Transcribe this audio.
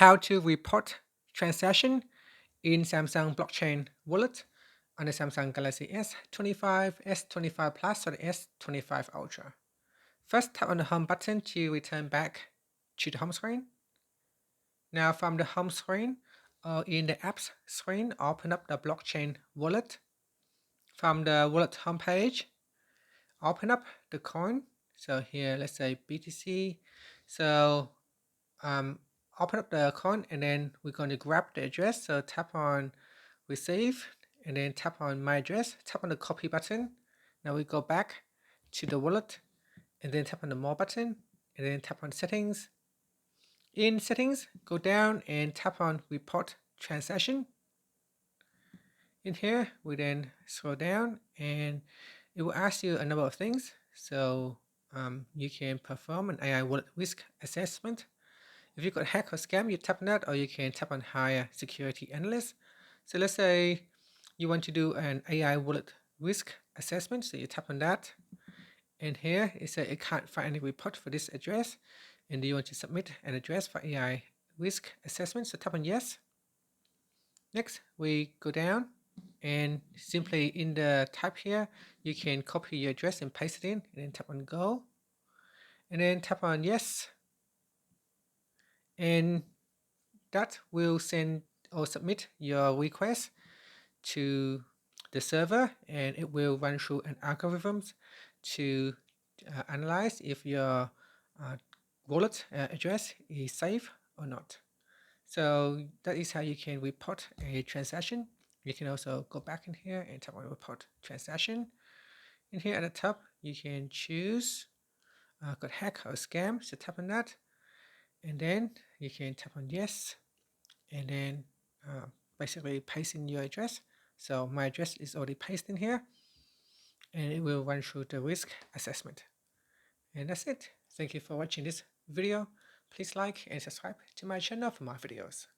how to report transaction in Samsung blockchain wallet on the Samsung Galaxy S25, S25 Plus, or the S25 Ultra. First, tap on the home button to return back to the home screen. Now from the home screen or in the apps screen, open up the blockchain wallet. From the wallet homepage, open up the coin. So here, let's say BTC. So open up the coin and then we're going to grab the address. So tap on receive and then tap on my address, tap on the copy button. Now we go back to the wallet and then tap on the more button and then tap on settings. In settings, go down and tap on report transaction. In here, we then scroll down and it will ask you a number of things. So you can perform an AI wallet risk assessment. If you got hacked or scam, you tap on that, or you can tap on hire security analyst. So let's say you want to do an AI wallet risk assessment. So you tap on that. And here it says it can't find any report for this address. And do you want to submit an address for AI risk assessment? So tap on yes. Next, we go down and simply in the type here, you can copy your address and paste it in, and then tap on go. And then tap on yes. And that will send or submit your request to the server, and it will run through an algorithms to analyze if your wallet address is safe or not. So that is how you can report a transaction. You can also go back in here and tap on report transaction. In here at the top, you can choose got hack or scam, so tap on that. And then you can tap on yes, and then basically paste in your address. So my address is already pasted in here, and it will run through the risk assessment. And that's it. Thank you for watching this video. Please like and subscribe to my channel for more videos.